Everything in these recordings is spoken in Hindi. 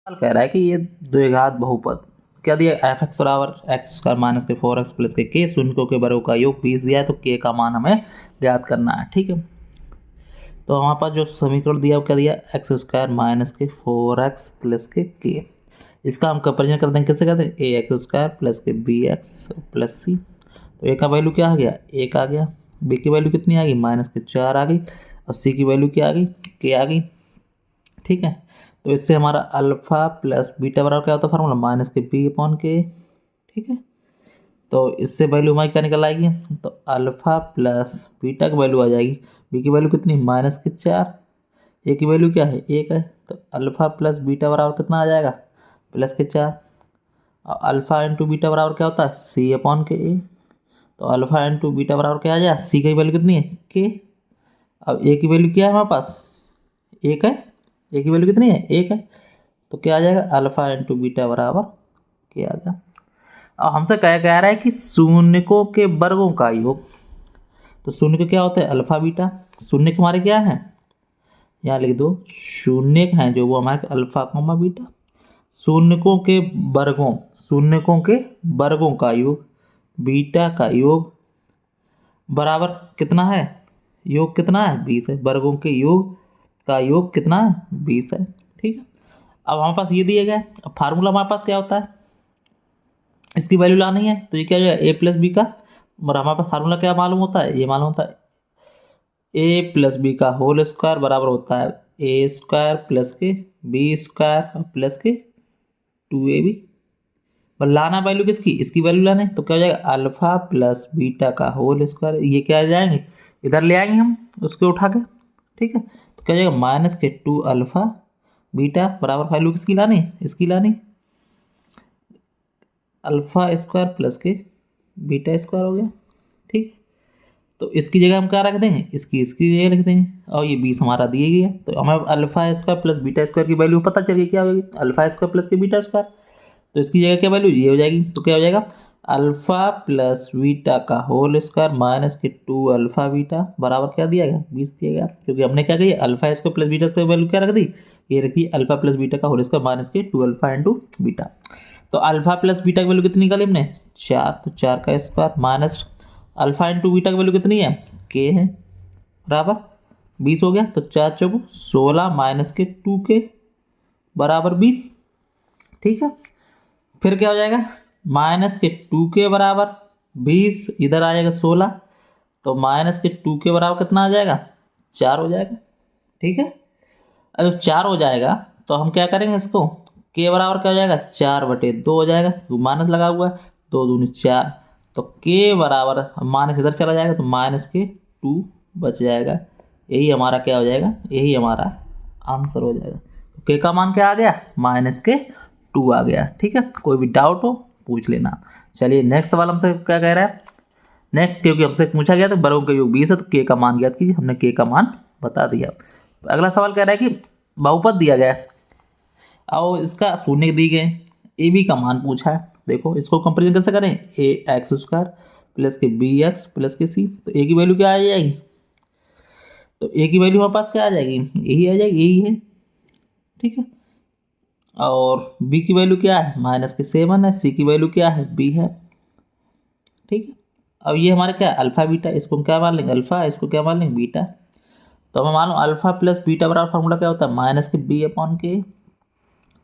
सवाल कह रहा है कि ये द्विघात बहुपद क्या दिया, एफ एक्स बराबर एक्स स्क्वायर माइनस के 4x प्लस के शून्यों के वर्गों का योग 20 दिया है, तो के का मान हमें ज्ञात करना है। ठीक है, तो हमारे पास जो समीकरण दिया वो क्या दिया, एक्स स्क्वायर माइनस के 4x प्लस के। इसका हम कंपेरिजन कर देंगे, कैसे करते हैं, ए एक्स स्क्वायर प्लस के बी एक्स प्लस सी। तो ए का वैल्यू क्या आ गया, एक आ गया। बी की वैल्यू कितनी आ गई, माइनस के 4 आ गई। और सी की वैल्यू क्या आ गई, के आ गई। ठीक है, तो इससे हमारा अल्फा प्लस बीटा बराबर क्या होता है फार्मूला, माइनस के बी अपॉन के। ठीक है, तो इससे वैल्यू हमारी क्या निकल आएगी, तो अल्फा प्लस बीटा की वैल्यू आ जाएगी। बी की वैल्यू कितनी, माइनस के 4। ए की वैल्यू क्या है, एक है। तो अल्फा प्लस बीटा बराबर कितना आ जाएगा, प्लस के 4। और अल्फा इंटू बीटा बराबर क्या होता है, सी अपॉन के ए। तो अल्फा इंटू बीटा बराबर क्या आ जाएगा, सी की वैल्यू कितनी है, के। अब ए की वैल्यू क्या है हमारे पास, एक है। ए की वैल्यू कितनी है, एक है। तो क्या आ जाएगा, अल्फा इंटू बीटा बराबर क्या आ गया। अब हमसे क्या कह रहा है कि शून्यकों के वर्गों का योग। तो शून्य के क्या होते हैं, अल्फा बीटा। शून्य के हमारे क्या है, यहाँ लिख दो, शून्य हैं जो वो हमारे अल्फा कॉमा बीटा। शून्यकों के वर्गों, शून्यकों के वर्गों का योग, बीटा का योग बराबर कितना है, योग कितना है, 20 है। वर्गों के योग का योग कितना है, 20 है। ठीक है, अब हमारे पास ये दिया गया है। अब फार्मूला हमारे पास क्या होता है, इसकी वैल्यू लानी है। तो ये क्या हो जाएगा, ए प्लस बी का, और हमारे पास फार्मूला क्या मालूम होता है, ये मालूम होता है ए प्लस बी का होल स्क्वायर बराबर होता है ए स्क्वायर प्लस के बी स्क्वायर प्लस के 2ab। पर लाना वैल्यू किसकी, इसकी वैल्यू लाने। तो क्या हो जाएगा, अल्फा प्लस बीटा का होल स्क्वायर, ये क्या आ जाएंगे, इधर ले आएंगे हम उसके उठा के। ठीक है, तो क्या हो जाएगा, माइनस के 2 अल्फा बीटा बराबर वैल्यू किसकी लानी, इसकी लानी, अल्फा स्क्वायर प्लस के बीटा स्क्वायर हो गया। ठीक, तो इसकी जगह हम क्या रख दें, इसकी जगह लिख देंगे। और ये 20 हमारा दिए गया, तो हमें alpha square plus beta square की वैल्यू पता चल गई क्या होगी, अल्फा स्क्वायर प्लस के बीटा स्क्वायर। तो इसकी जगह क्या वैल्यू, ये हो जाएगी। तो क्या हो जाएगा, अल्फा प्लस बीटा का होल स्क्वायर माइनस के 2 अल्फा बीटा बराबर क्या दिया गया, 20 दिया गया। क्योंकि हमने क्या कही, alpha square plus beta square value क्या रख दी, ये रखी अल्फा प्लस बीटा का होल स्क्वायर माइनस के 2 अल्फा इंटू बीटा। तो अल्फा प्लस बीटा की वैल्यू कितनी निकाली हमने, 4। तो 4 का square minus alpha into beta की वैल्यू कितनी है, के है, बराबर 20 हो गया। तो 4 चौको 16 माइनस के 2 के बराबर 20। ठीक है, फिर क्या हो जाएगा, माइनस के 2 के बराबर 20, इधर आ जाएगा 16। तो माइनस के 2 के बराबर कितना आ जाएगा, 4 हो जाएगा। ठीक है, अब जब 4 हो जाएगा तो हम क्या करेंगे, इसको के बराबर क्या हो जाएगा, 4/2 हो जाएगा, क्योंकि माइनस लगा हुआ है, 2 दूनी 4। तो के बराबर माइनस इधर चला जाएगा, तो माइनस के 2 बच जाएगा। यही हमारा क्या हो जाएगा, यही हमारा आंसर हो जाएगा। तो के का मान क्या आ गया, माइनस के 2 आ गया। ठीक है, कोई भी डाउट हो पूछ लेना। चलिए नेक्स्ट सवाल हमसे क्या कह रहा है, नेक्स्ट, क्योंकि हमसे पूछा गया तो वर्गों का योग 20 है, तो के का मान ज्ञात कीजिए। हमने के का मान बता दिया। अगला सवाल कह रहा है कि बहुपद दिया गया है और इसका शून्य दी गए, ए बी का मान पूछा है। देखो इसको कंपेरिजन कैसे करें, ए एक्स स्क्वायर प्लस के बी एक्स प्लस के सी। तो ए की वैल्यू क्या आ जाएगी, तो ए की वैल्यू हमारे पास क्या आ जाएगी, यही आ जाएगी, यही है। ठीक है, और बी की वैल्यू क्या है, माइनस के 7 है। सी की वैल्यू क्या है, बी है। ठीक है, अब ये हमारे क्या है, अल्फा बीटा, इसको हम क्या मान लेंगे, अल्फा, इसको क्या मान लेंगे, बीटा। तो हमें मालूम अल्फा प्लस बीटा बराबर फार्मूला क्या होता है, माइनस के बी अपॉन के।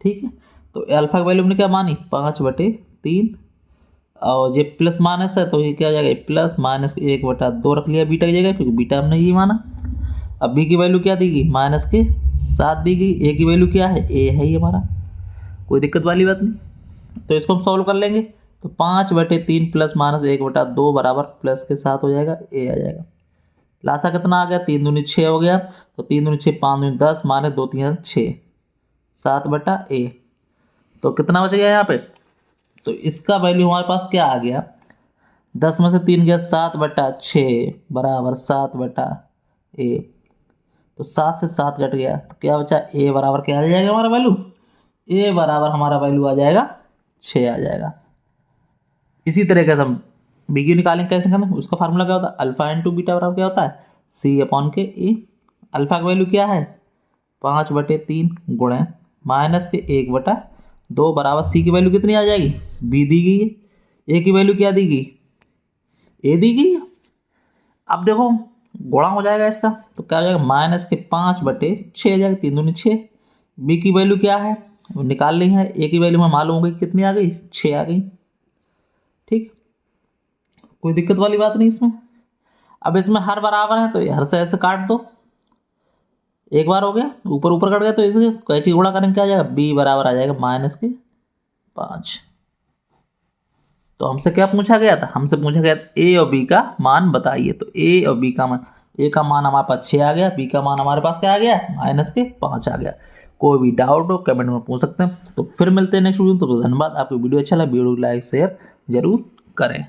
ठीक है, तो अल्फा की वैल्यू हमने क्या मानी, 5/3। और ये प्लस माइनस है, तो ये क्या हो जाएगा, प्लस माइनस 1/2 रख लिया बीटा की जगह, क्योंकि बीटा हमने ये माना। अब बी की वैल्यू क्या दी गई, माइनस के 7 दी गई। ए की वैल्यू क्या है, ए है ये हमारा, कोई दिक्कत वाली बात नहीं। तो इसको हम सॉल्व कर लेंगे। तो 5/3 प्लस माइनस 1/2 बराबर प्लस के 7 हो जाएगा, ए आ जाएगा। लासा कितना आ गया, 3 दूनी 6 हो गया। तो 3 दूनी 6, 5 दूनी 10, माइनस 2 3 6, 7/a। तो कितना बच गया यहाँ पे, तो इसका वैल्यू हमारे पास क्या आ गया, 10 में से 3 गया, 7/6 बराबर 7/a। तो 7 से 7 घट गया, तो क्या बचा, ए बराबर क्या आ जाएगा हमारा वैल्यू, ए बराबर हमारा वैल्यू आ जाएगा 6 आ जाएगा। इसी तरीके से हम बी की निकालेंगे, कैसे करना, उसका फार्मूला क्या होता है, अल्फा इंटू बीटा बराबर क्या होता है, सी अपॉन के ए। अल्फा का वैल्यू क्या है, 5/3 गुणे माइनस के 1/2 बराबर सी की वैल्यू कितनी आ जाएगी, बी दी गई है, ए की वैल्यू क्या दी गई, ए दी गई है। अब देखो गुणा हो जाएगा इसका, तो क्या हो जाएगा, -5/6 आ जाएगा, 3 दूनी 6। बी की वैल्यू क्या है वो निकाल ली है, ए की वैल्यू में मालूम हो गई कितनी आ गई, 6 आ गई। ठीक, कोई दिक्कत वाली बात नहीं इसमें। अब इसमें हर बराबर है तो हर से ऐसे काट दो, एक बार हो गया, ऊपर ऊपर कट गया, तो इसे कैची गुणा करेंगे क्या आ जाएगा, बी बराबर आ जाएगा -5। तो हमसे क्या पूछा गया था, हमसे पूछा गया ए और बी का मान बताइए। तो ए और बी का मान, ए का मान हमारे पास 6 आ गया, बी का मान हमारे पास क्या आ गया, -5 आ गया। कोई भी डाउट हो कमेंट में पूछ सकते हैं। तो फिर मिलते हैं नेक्स्ट वीडियो। तो धन्यवाद। आपको वीडियो अच्छा लगा वीडियो को लाइक शेयर जरूर करें।